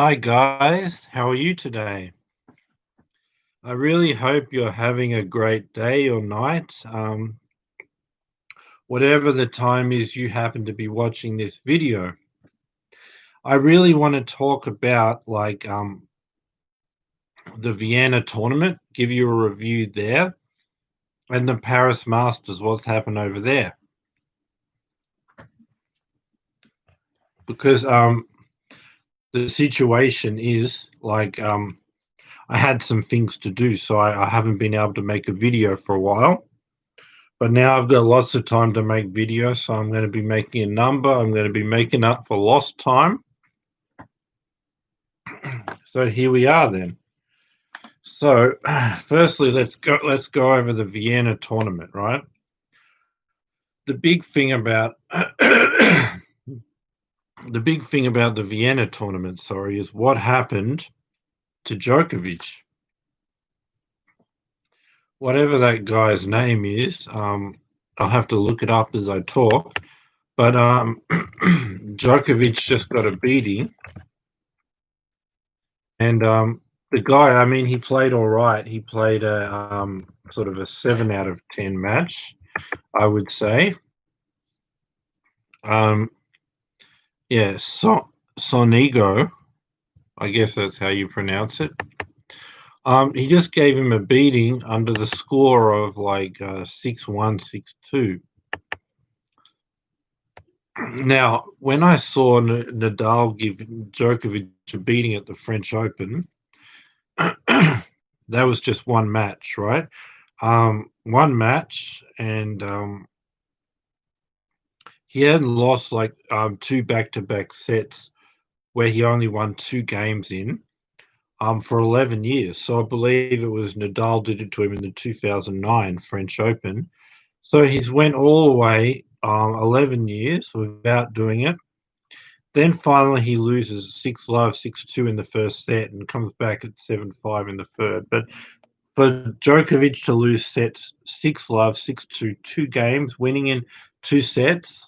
Hi guys, how are you today? I really hope you're having a great day or night. Whatever the time is you happen to be watching this video. I really want to talk about the Vienna tournament, give you a review there, and the Paris Masters, what's happened over there. Because the situation is I had some things to do, so I haven't been able to make a video for a while. But now I've got lots of time to make videos, so I'm going to be making a number. I'm going to be making up for lost time. So here we are then. So firstly, let's go over the Vienna tournament, right? The big thing about the Vienna tournament, is what happened to Djokovic. Whatever that guy's name is, I'll have to look it up as I talk. But Djokovic just got a beating. And the guy, I mean, he played all right. He played a sort of a 7 out of 10 match, I would say. Um, yeah, Sonigo, I guess that's how you pronounce it. He just gave him a beating under the score of 6-1, 6-2. Now, when I saw Nadal give Djokovic a beating at the French Open, that was just one match, right? One match, and he hadn't lost two back-to-back sets where he only won two games in for 11 years. So I believe it was Nadal did it to him in the 2009 French Open. So he's went all the way 11 years without doing it. Then finally he loses 6-love, 6-2 in the first set and comes back at 7-5 in the third. But for Djokovic to lose sets 6-love, 6-2, two games, winning in two sets,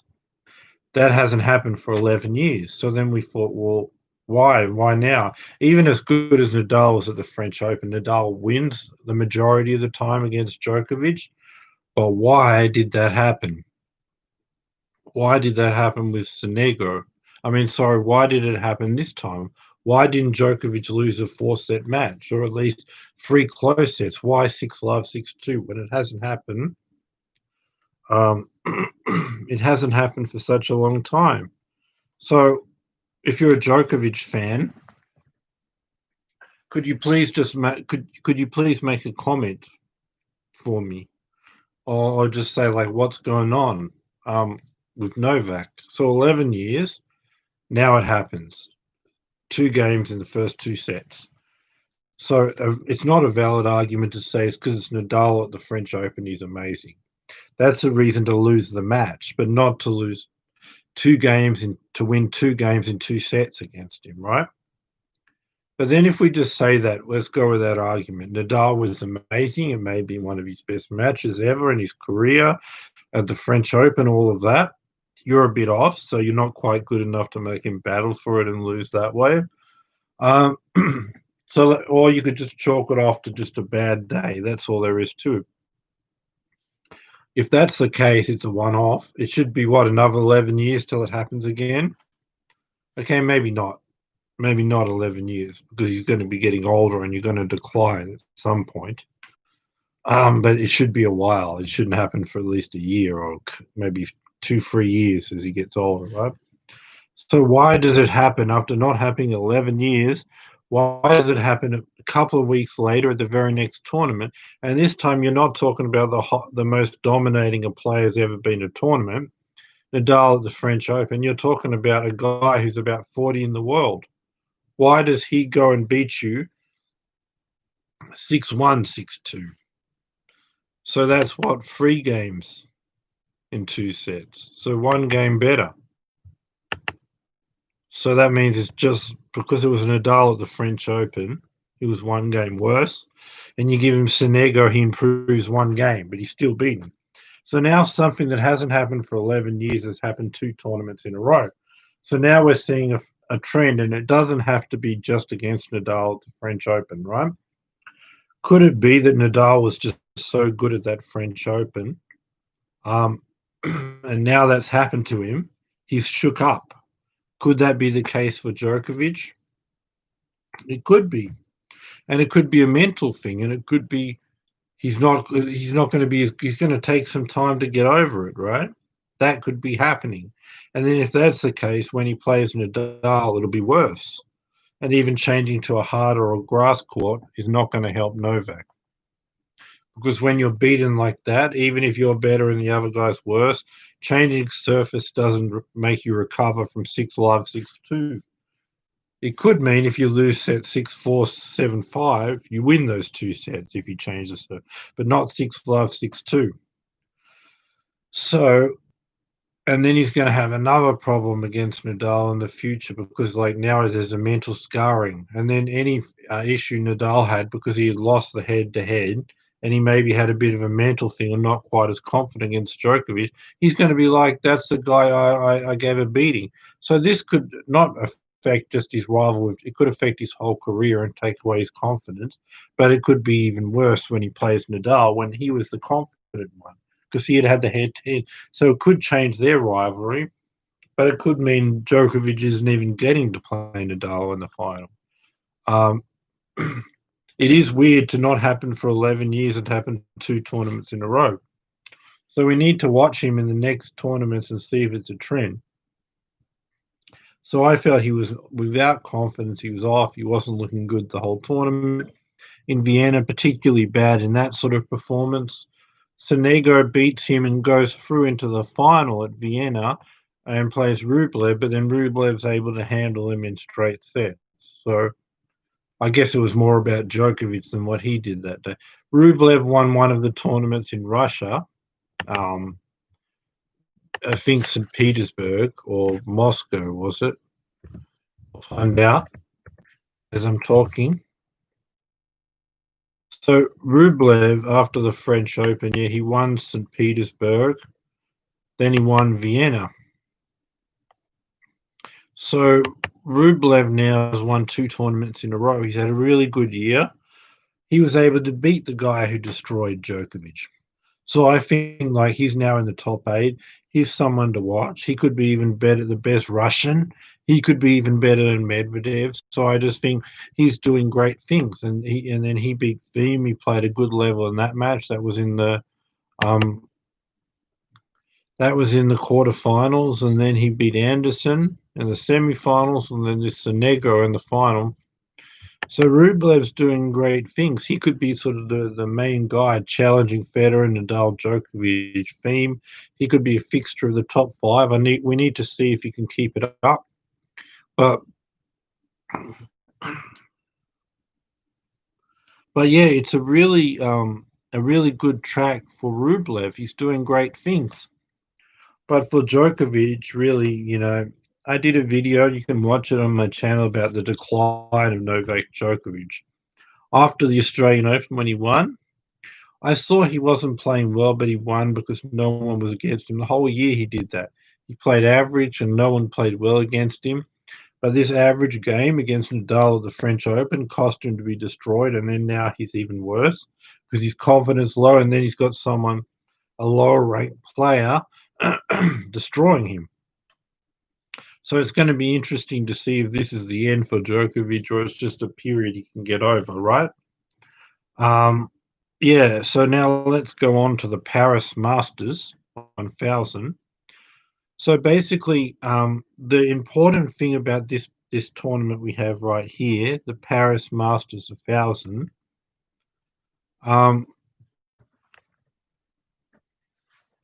that hasn't happened for 11 years. So then we thought, well, why? Why now? Even as good as Nadal was at the French Open, Nadal wins the majority of the time against Djokovic. But why did that happen? Why did that happen with Sonego? Why did it happen this time? Why didn't Djokovic lose a four-set match, or at least three close sets? Why 6-love, 6-2 when it hasn't happened? It hasn't happened for such a long time. So, if you're a Djokovic fan, could you please could you please make a comment for me, or just say what's going on with Novak? So 11 years now it happens. Two games in the first two sets. So it's not a valid argument to say it's because it's Nadal at the French Open. He's amazing. That's a reason to lose the match, but not to lose to win two games in two sets against him, right? But then if we just say that, let's go with that argument. Nadal was amazing. It may be one of his best matches ever in his career at the French Open, all of that. You're a bit off, so you're not quite good enough to make him battle for it and lose that way. Or you could just chalk it off to just a bad day. That's all there is to it. If that's the case, it's a one-off. It should be, another 11 years till it happens again? Okay, maybe not. Maybe not 11 years because he's going to be getting older and you're going to decline at some point. But it should be a while. It shouldn't happen for at least a year or maybe 2-3 years as he gets older, right? So why does it happen after not happening 11 years? Why does it happen a couple of weeks later at the very next tournament? And this time you're not talking about the most dominating a player's ever been a tournament, Nadal at the French Open. You're talking about a guy who's about 40 in the world. Why does he go and beat you 6-1, 6-2? So that's three games in two sets. So one game better. So that means it's just because it was Nadal at the French Open, he was one game worse. And you give him Sonego, he improves one game, but he's still beaten. So now something that hasn't happened for 11 years has happened two tournaments in a row. So now we're seeing a trend, and it doesn't have to be just against Nadal at the French Open, right? Could it be that Nadal was just so good at that French Open, um, and now that's happened to him, he's shook up? Could that be the case for Djokovic? It could be, and it could be a mental thing, and it could be he's not going to be he's going to take some time to get over it, right? That could be happening, and then if that's the case, when he plays Nadal, it'll be worse. And even changing to a harder or grass court is not going to help Novak. Because when you're beaten like that, even if you're better and the other guy's worse, changing surface doesn't make you recover from 6-love, 6-2. It could mean if you lose set 6-4, 7-5, you win those two sets if you change the serve, but not 6-love, 6-2. So, and then he's going to have another problem against Nadal in the future because, like, now there's a mental scarring. And then any issue Nadal had because he had lost the head-to-head and he maybe had a bit of a mental thing and not quite as confident against Djokovic, he's going to be like, that's the guy I gave a beating. So this could not affect just his rival. It could affect his whole career and take away his confidence. But it could be even worse when he plays Nadal when he was the confident one because he had had the head-to-head. So it could change their rivalry, but it could mean Djokovic isn't even getting to play Nadal in the final. Um, it is weird to not happen for 11 years. It happened 2 tournaments in a row. So we need to watch him in the next tournaments and see if it's a trend. So I felt he was without confidence. He was off. He wasn't looking good the whole tournament. In Vienna, particularly bad in that sort of performance. Sonego beats him and goes through into the final at Vienna and plays Rublev, but then Rublev's able to handle him in straight sets. So I guess it was more about Djokovic than what he did that day. Rublev won one of the tournaments in Russia, um, I think St. Petersburg or Moscow, was it? I'll find out as I'm talking. So Rublev, after the French Open, yeah, he won St. Petersburg, then he won Vienna. So Rublev now has won 2 tournaments in a row. He's had a really good year. He was able to beat the guy who destroyed Djokovic. So I think like he's now in the top 8. He's someone to watch. He could be even better, the best Russian. He could be even better than Medvedev. So I just think he's doing great things. And then he beat Thiem. He played a good level in that match. Um that was in the quarterfinals, and then he beat Anderson in the semifinals, and then this Sonego in the final. So Rublev's doing great things. He could be sort of the main guy challenging Federer, Nadal, Djokovic, Thiem. He could be a fixture of the top 5. We need to see if he can keep it up. But yeah, it's a really good track for Rublev. He's doing great things. But for Djokovic, really, I did a video, you can watch it on my channel, about the decline of Novak Djokovic. After the Australian Open, when he won, I saw he wasn't playing well, but he won because no one was against him. The whole year he did that. He played average and no one played well against him. But this average game against Nadal at the French Open cost him to be destroyed, and then now he's even worse because his confidence low, and then he's got a lower ranked player destroying him. So it's going to be interesting to see if this is the end for Djokovic or it's just a period he can get over, right? Yeah, so now let's go on to the Paris Masters 1000. So basically, the important thing about this tournament we have right here, the Paris Masters 1000,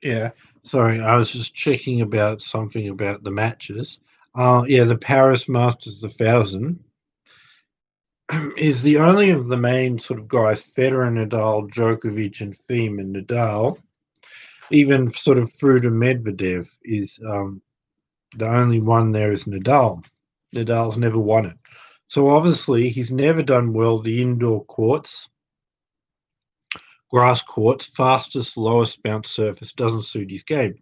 yeah, sorry, I was just checking about something about the matches. Yeah, the Paris Masters 1000 is the only of the main sort of guys, Federer, Nadal, Djokovic, and Thiem and Nadal, even sort of through to Medvedev, is the only one there is Nadal. Nadal's never won it. So obviously he's never done well the indoor courts, grass courts, fastest, lowest bounce surface doesn't suit his game.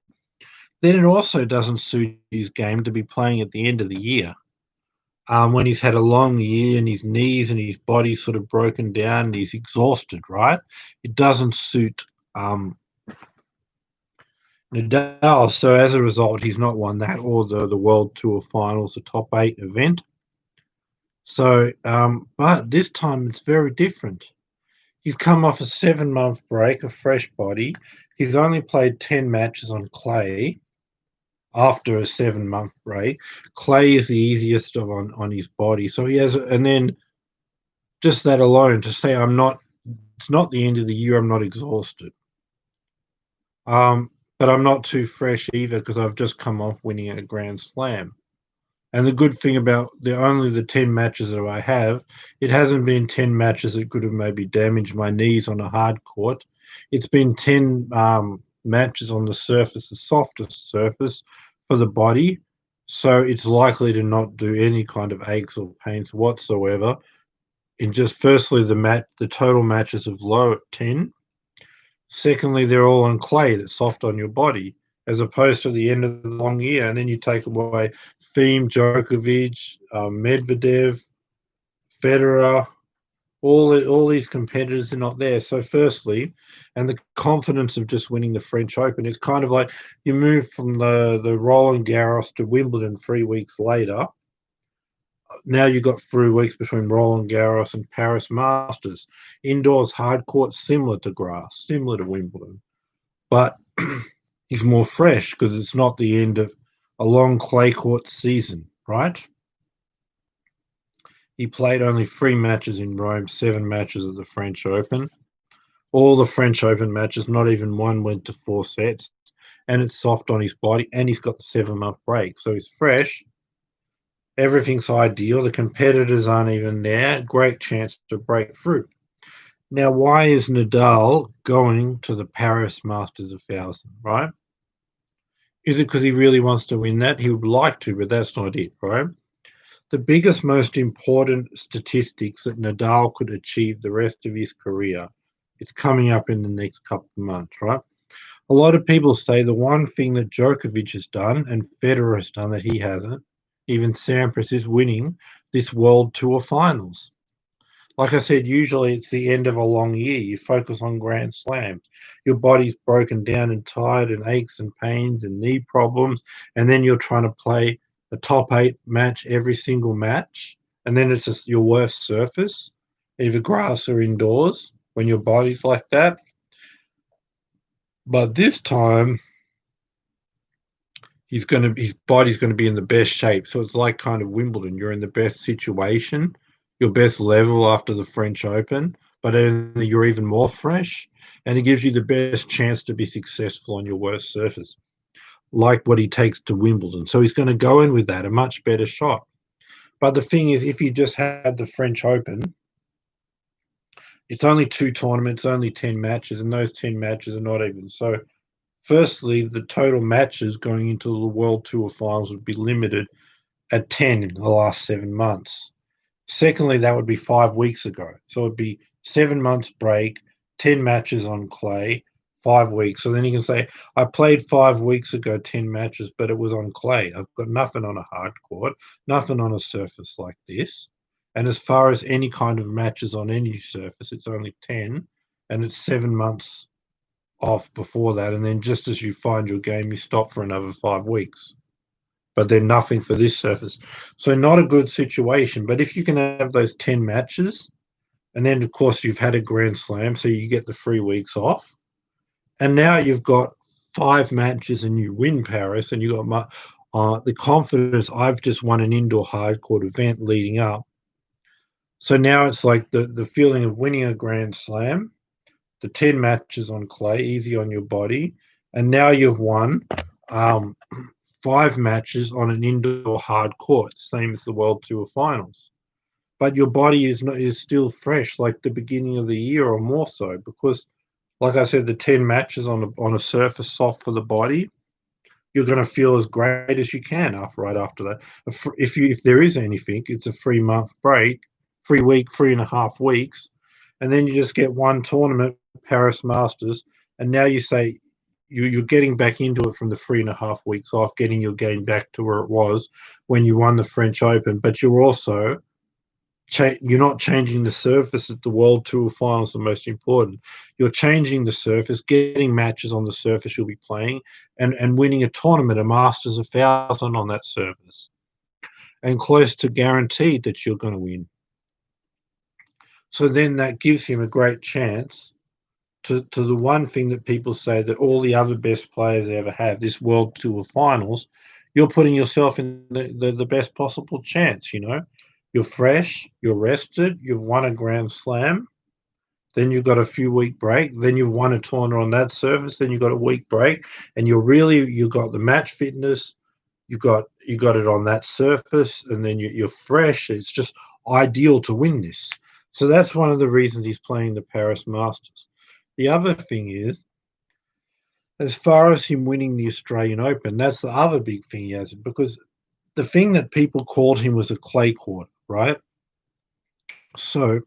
Then it also doesn't suit his game to be playing at the end of the year. when he's had a long year and his knees and his body's sort of broken down and he's exhausted, right? It doesn't suit Nadal. So as a result, he's not won that or the World Tour Finals, the top 8 event. So, but this time it's very different. He's come off a 7-month break, a fresh body. He's only played 10 matches on clay after a 7-month break. Clay is the easiest on his body. So he has, and then just that alone to say it's not the end of the year, I'm not exhausted. But I'm not too fresh either because I've just come off winning a Grand Slam. And the good thing about the 10 matches that I have, it hasn't been 10 matches that could have maybe damaged my knees on a hard court. It's been 10 matches on the surface, the softest surface for the body. So it's likely to not do any kind of aches or pains whatsoever. In just firstly, the total matches of low at 10. Secondly, they're all on clay that's soft on your body, as opposed to the end of the long year. And then you take away Thiem, Djokovic, Medvedev, Federer, all these competitors are not there. So firstly, and the confidence of just winning the French Open is kind of like you move from the Roland Garros to Wimbledon 3 weeks later. Now you've got 3 weeks between Roland Garros and Paris Masters. Indoors hard court, similar to grass, similar to Wimbledon. But he's more fresh because it's not the end of a long clay court season, right? He played only 3 matches in Rome, 7 matches at the French Open. All the French Open matches, not even one went to 4 sets. And it's soft on his body, and he's got the 7-month break. So he's fresh. Everything's ideal. The competitors aren't even there. Great chance to break through. Now, why is Nadal going to the Paris Masters 1000, right? Is it because he really wants to win that? He would like to, but that's not it, right? The biggest, most important statistics that Nadal could achieve the rest of his career, it's coming up in the next couple of months, right? A lot of people say the one thing that Djokovic has done and Federer has done that he hasn't, even Sampras, is winning this World Tour Finals. Like I said, usually it's the end of a long year. You focus on Grand Slams. Your body's broken down and tired and aches and pains and knee problems. And then you're trying to play a top 8 match every single match. And then it's just your worst surface, either grass or indoors, when your body's like that. But this time, his body's going to be in the best shape. So it's like kind of Wimbledon. You're in the best situation, your best level after the French Open, but then you're even more fresh, and it gives you the best chance to be successful on your worst surface, like what he takes to Wimbledon. So he's going to go in with that, a much better shot. But the thing is, if you just had the French Open, it's only 2 tournaments, only 10 matches, and those 10 matches are not even. So firstly, the total matches going into the World Tour Finals would be limited at 10 in the last 7 months. Secondly, that would be 5 weeks ago. So it'd be 7 months break, 10 matches on clay, 5 weeks. So then you can say, I played 5 weeks ago, 10 matches, but it was on clay. I've got nothing on a hard court, nothing on a surface like this. And as far as any kind of matches on any surface, it's only 10, and it's 7 months off before that. And then just as you find your game, you stop for another 5 weeks. But then nothing for this surface. So not a good situation. But if you can have those 10 matches, and then, of course, you've had a Grand Slam, so you get the 3 weeks off. And now you've got 5 matches and you win Paris, and you got the confidence, I've just won an indoor hardcourt event leading up. So now it's like the feeling of winning a Grand Slam, the 10 matches on clay, easy on your body, and now you've won 5 matches on an indoor hard court, same as the World Tour Finals. But your body is still fresh like the beginning of the year or more so, because, like I said, the 10 matches on a surface soft for the body, you're going to feel as great as you can right after that. If there is anything, it's a 3-month break, 3.5 weeks, and then you just get one tournament, Paris Masters, and now you say you're getting back into it from the 3.5 weeks off, getting your game back to where it was when you won the French Open. But you're also you're not changing the surface at the World Tour Finals. The most important, you're changing the surface, getting matches on the surface you'll be playing, and winning a tournament, a Masters 1000 on that surface, and close to guaranteed that you're going to win. So then that gives him a great chance to the one thing that people say that all the other best players ever have, this World Tour Finals. You're putting yourself in the best possible chance. You're fresh, you're rested, you've won a Grand Slam, then you've got a few week break, then you've won a tournament on that surface, then you've got a week break, and you've got the match fitness, you got it on that surface, and then you're fresh. It's just ideal to win this. So that's one of the reasons he's playing the Paris Masters. The other thing is, as far as him winning the Australian Open, that's the other big thing he has, because the thing that people called him was a clay court, right? So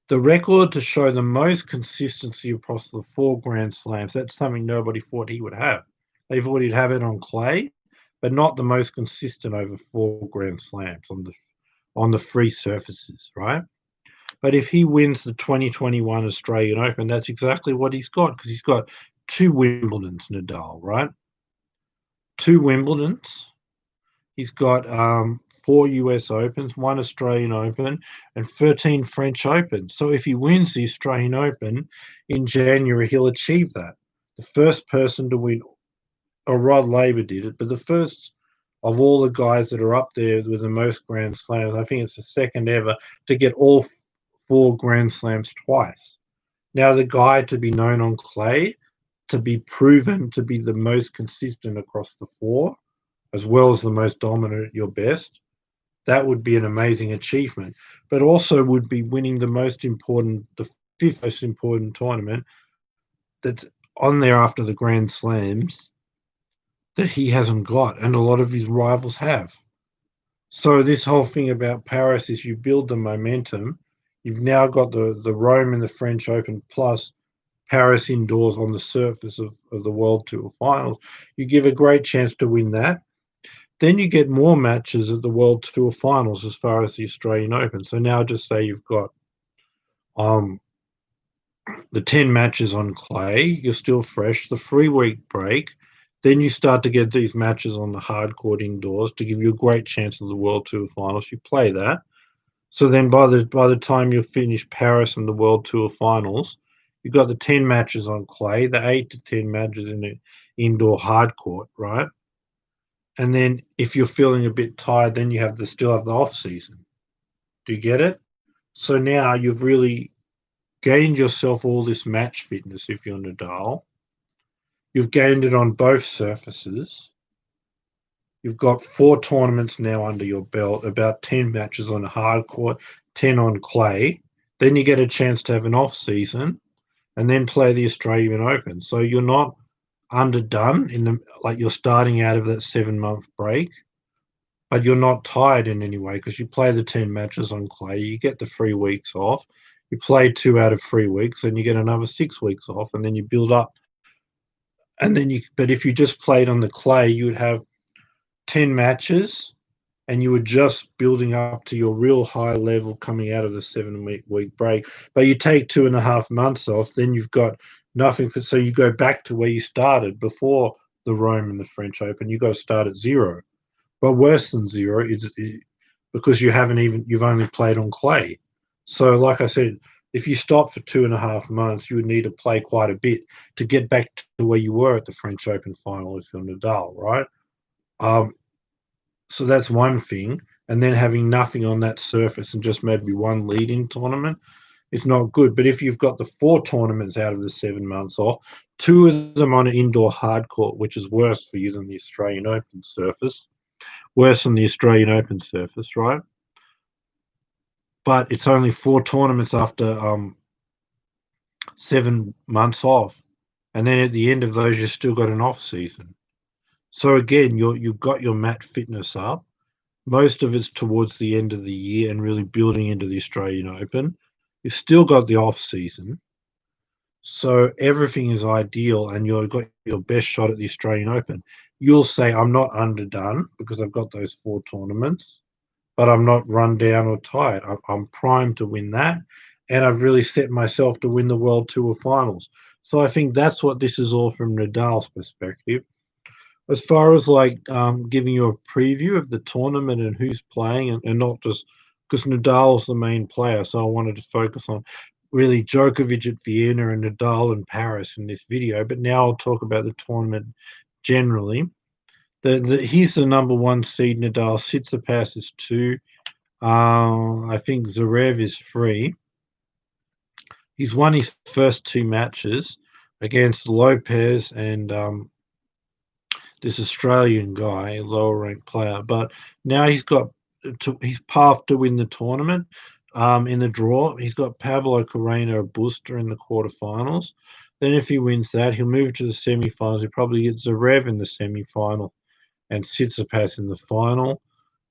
the record to show the most consistency across the 4 Grand Slams, that's something nobody thought he would have. They thought he'd have it on clay, but not the most consistent over 4 Grand Slams on the free surfaces, right? But if he wins the 2021 Australian Open, that's exactly what he's got, because he's got 2 Wimbledons, Nadal, right? 2 Wimbledons. He's got 4 US Opens, 1 Australian Open, and 13 French Opens. So if he wins the Australian Open in January, he'll achieve that. The first person to win, or Rod Laver did it, but the first of all the guys that are up there with the most Grand Slams. I think it's the second ever to get all 4 Grand Slams twice. Now, the guy to be known on clay, to be proven to be the most consistent across the 4, as well as the most dominant at your best, that would be an amazing achievement. But also would be winning the 5th most important tournament that's on there after the Grand Slams that he hasn't got, and a lot of his rivals have. So this whole thing about Paris is you build the momentum. You've now got the Rome and the French Open plus Paris indoors on the surface of the World Tour Finals. You give a great chance to win that. Then you get more matches at the World Tour Finals as far as the Australian Open. So now just say you've got the 10 matches on clay, you're still fresh, the 3-week break, then you start to get these matches on the hard court indoors to give you a great chance of the World Tour Finals. You play that. So then by the time you finish Paris and the World Tour Finals, you've got the 10 matches on clay, the 8 to 10 matches in the indoor hard court, right? And then if you're feeling a bit tired, then you still have the off season. Do you get it? So now you've really gained yourself all this match fitness if you're Nadal. You've gained it on both surfaces. You've got 4 tournaments now under your belt, about 10 matches on a hard court, 10 on clay. Then you get a chance to have an off season and then play the Australian Open. So you're not underdone like you're starting out of that 7-month break, but you're not tired in any way because you play the 10 matches on clay. You get the 3 weeks off. You play 2 out of 3 weeks, and you get another 6 weeks off, and then you build up. And then but if you just played on the clay, you would have 10 matches, and you were just building up to your real high level coming out of the 7-week break. But you take 2.5 months off, then you've got nothing so you go back to where you started before the Rome and the French Open. You've got to start at 0. But worse than 0 is because you've only played on clay. So like I said, if you stop for 2.5 months, you would need to play quite a bit to get back to where you were at the French Open final if you're Nadal, right? So that's one thing. And then having nothing on that surface and just maybe one lead-in tournament, it's not good. But if you've got the 4 tournaments out of the 7 months off, 2 of them on an indoor hard court, which is worse for you than the Australian Open surface, worse than the Australian Open surface, right? But it's only 4 tournaments after 7 months off. And then at the end of those, you've still got an off season. So again, you've got your match fitness up. Most of it's towards the end of the year and really building into the Australian Open. You've still got the off season. So everything is ideal, and you've got your best shot at the Australian Open. You'll say, I'm not underdone because I've got those 4 tournaments, but I'm not run down or tired. I'm primed to win that, and I've really set myself to win the World Tour Finals. So I think that's what this is all from Nadal's perspective. As far as like giving you a preview of the tournament and who's playing, and not just because Nadal's the main player, so I wanted to focus on really Djokovic at Vienna and Nadal in Paris in this video. But now I'll talk about the tournament generally. He's the number one seed. Nadal. Tsitsipas is two. I think Zverev is three. He's won his first 2 matches against Lopez and this Australian guy, lower ranked player. But now he's path to win the tournament. In the draw, he's got Pablo Carreno Busta in the quarterfinals. Then, if he wins that, he'll move to the semi-finals. He'll probably get Zverev in the semi-final and Tsitsipas in the final,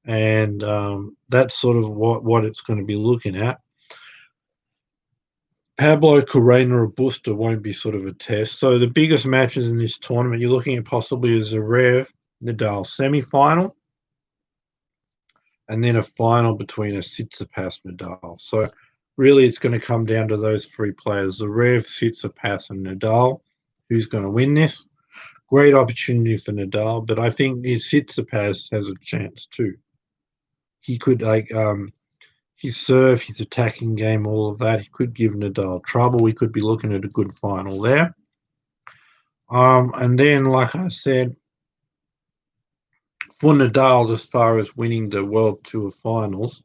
and that's sort of what it's going to be looking at. Pablo Carreno or Busta won't be sort of a test. So the biggest matches in this tournament, you're looking at possibly a Zverev Nadal semi-final, and then a final between a Tsitsipas Nadal. So really, it's going to come down to those three players: Zverev, Tsitsipas, and Nadal. Who's going to win this? Great opportunity for Nadal, but I think Tsitsipas has a chance too. He could his serve, his attacking game, all of that. He could give Nadal trouble. We could be looking at a good final there. And then, like I said, for Nadal, as far as winning the World Tour Finals,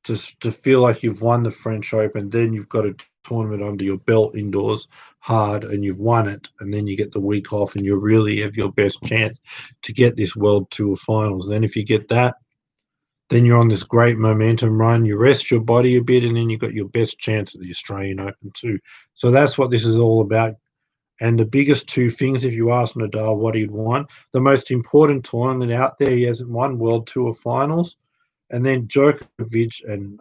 to feel like you've won the French Open, then you've got a tournament under your belt indoors hard, and you've won it, and then you get the week off, and you really have your best chance to get this World Tour Finals. Then if you get that, then you're on this great momentum run. You rest your body a bit, and then you've got your best chance at the Australian Open too. So that's what this is all about. And the biggest two things, if you ask Nadal what he'd want, the most important tournament out there, he hasn't won World Tour Finals. And then Djokovic and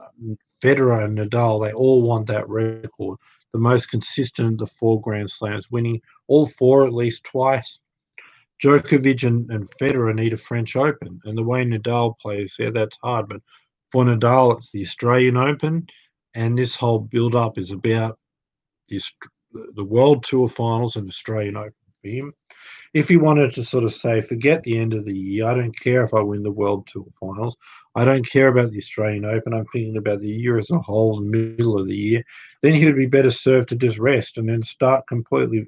Federer and Nadal, they all want that record. The most consistent of the 4 Grand Slams, winning all 4 at least twice. Djokovic and Federer need a French Open, and the way Nadal plays there, that's hard. But for Nadal, it's the Australian Open, and this whole build-up is about the World Tour Finals and Australian Open for him. If he wanted to sort of say, forget the end of the year, I don't care if I win the World Tour Finals, I don't care about the Australian Open, I'm thinking about the year as a whole, the middle of the year, then he would be better served to just rest and then start completely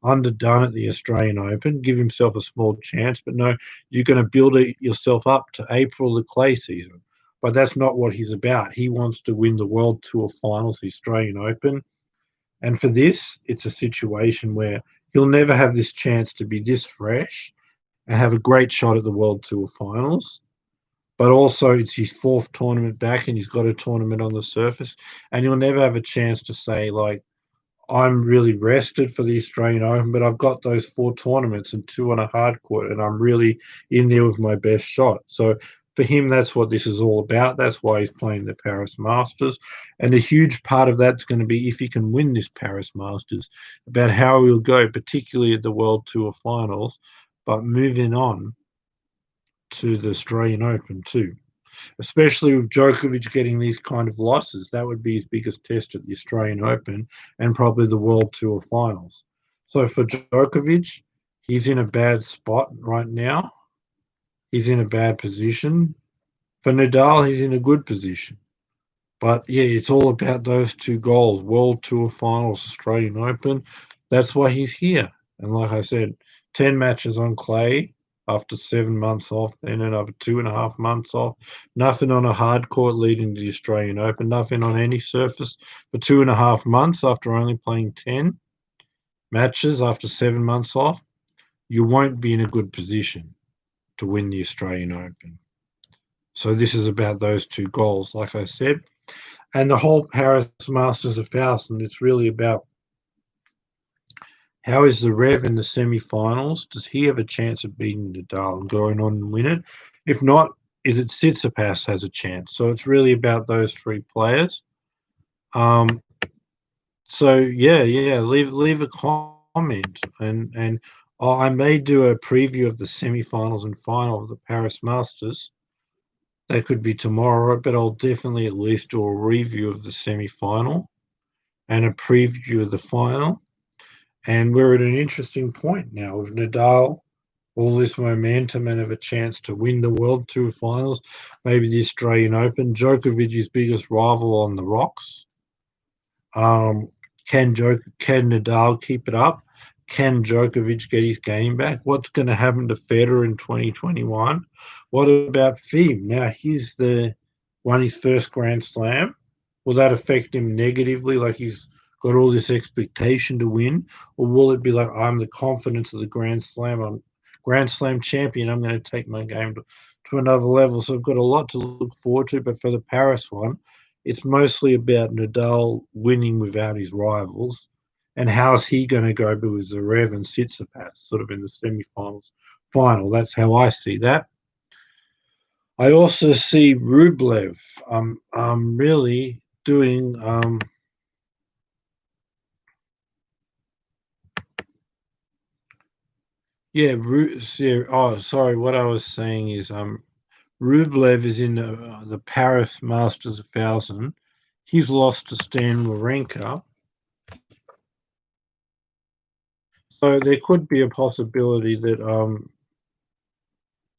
underdone at the Australian Open, give himself a small chance. But no, you're going to build yourself up to April, the clay season. But that's not what he's about. He wants to win the World Tour Finals, the Australian Open. And for this, it's a situation where he'll never have this chance to be this fresh and have a great shot at the World Tour Finals. But also, it's his 4th tournament back, and he's got a tournament on the surface. And he'll never have a chance to say, like, I'm really rested for the Australian Open, but I've got those 4 tournaments and 2 on a hard court, and I'm really in there with my best shot. So for him, that's what this is all about. That's why he's playing the Paris Masters. And a huge part of that's going to be, if he can win this Paris Masters, about how he'll go, particularly at the World Tour Finals, but moving on to the Australian Open too. Especially with Djokovic getting these kind of losses, that would be his biggest test at the Australian Open and probably the World Tour Finals. So for Djokovic, he's in a bad spot right now. He's in a bad position. For Nadal, he's in a good position. But yeah, it's all about those 2 goals: World Tour Finals, Australian Open. That's why he's here. And like I said, 10 matches on clay after 7 months off, then another 2.5 months off. Nothing on a hard court leading to the Australian Open. Nothing on any surface for 2.5 months after only playing 10 matches after 7 months off. You won't be in a good position to win the Australian Open. So this is about those 2 goals, like I said. And the whole Paris Masters of 1000, it's really about how is the Rev in the semi-finals? Does he have a chance of beating Nadal and going on and win it? If not, is it Tsitsipas has a chance? So it's really about those 3 players. So yeah, leave a comment, and I may do a preview of the semi-finals and final of the Paris Masters. That could be tomorrow, but I'll definitely at least do a review of the semi-final and a preview of the final. And we're at an interesting point now with Nadal, all this momentum and have a chance to win the World Tour finals, maybe the Australian Open. Djokovic's biggest rival on the rocks. Um, can Nadal keep it up? Can Djokovic get his game back? What's going to happen to Federer in 2021? What about Thiem? Now he's won his first Grand Slam. Will that affect him negatively? Like he's got all this expectation to win, or will it be like I'm the confidence of the Grand Slam? I'm Grand Slam champion. I'm going to take my game to another level. So I've got a lot to look forward to. But for the Paris one, it's mostly about Nadal winning without his rivals, and how's he going to go with Zverev and Tsitsipas, sort of in the semi-finals, final. That's how I see that. I also see Rublev really doing yeah, oh sorry, what I was saying is Rublev is in the Paris Masters 1000. He's lost to Stan Wawrinka. So there could be a possibility that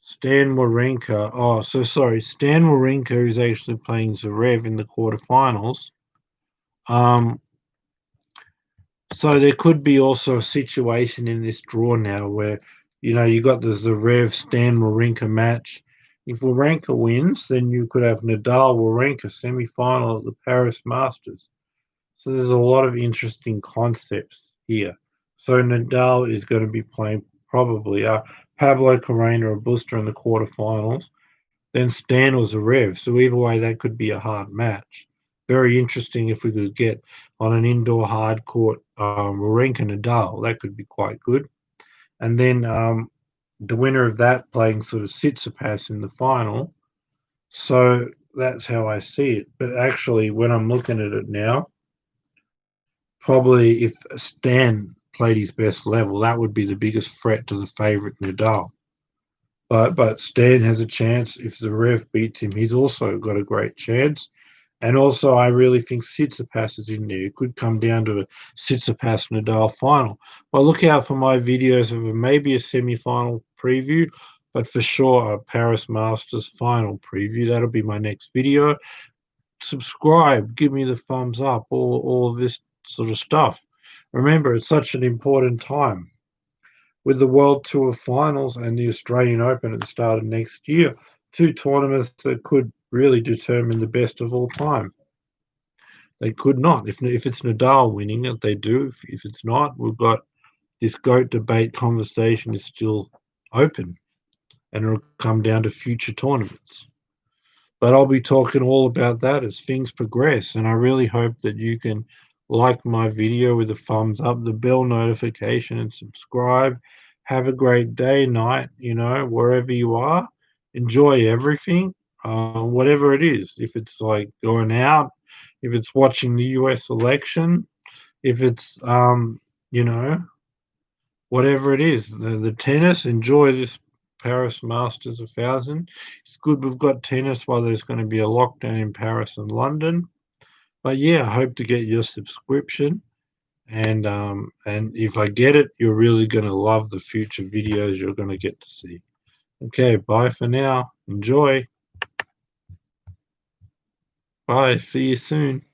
Stan Wawrinka. Oh, so sorry. Stan Wawrinka is actually playing Zverev in the quarterfinals. Um, so there could be also a situation in this draw now where, you got the Zverev Stan Wawrinka match. If Wawrinka wins, then you could have Nadal Wawrinka semi-final at the Paris Masters. So there's a lot of interesting concepts here. So Nadal is going to be playing probably Pablo Carreño or Busta in the quarterfinals, then Stan or Zverev. So either way, that could be a hard match. Very interesting if we could get on an indoor hard court Wawrinka Nadal. That could be quite good. And then the winner of that playing sort of Tsitsipas in the final. So that's how I see it. But actually, when I'm looking at it now, probably if Stan played his best level, that would be the biggest threat to the favourite Nadal. But Stan has a chance. If Zverev beats him, he's also got a great chance. And also, I really think Tsitsipas is in there. It could come down to a Tsitsipas Nadal final. But look out for my videos of maybe a semi-final preview, but for sure a Paris Masters final preview. That'll be my next video. Subscribe, give me the thumbs up, all of this sort of stuff. Remember, it's such an important time with the World Tour finals and the Australian Open at the start of next year. Two tournaments that could really determine the best of all time. They could not. If it's Nadal winning it, they do. If it's not, we've got this GOAT debate conversation is still open, and it'll come down to future tournaments. But I'll be talking all about that as things progress. And I really hope that you can like my video with a thumbs up, the bell notification, and subscribe. Have a great day, night, wherever you are. Enjoy everything, whatever it is. If it's like going out, if it's watching the US election, if it's, you know, whatever it is, the tennis, enjoy this Paris Masters 1000. It's good we've got tennis while there's going to be a lockdown in Paris and London. But yeah, I hope to get your subscription. And if I get it, you're really going to love the future videos you're going to get to see. Okay, bye for now. Enjoy. Bye. See you soon.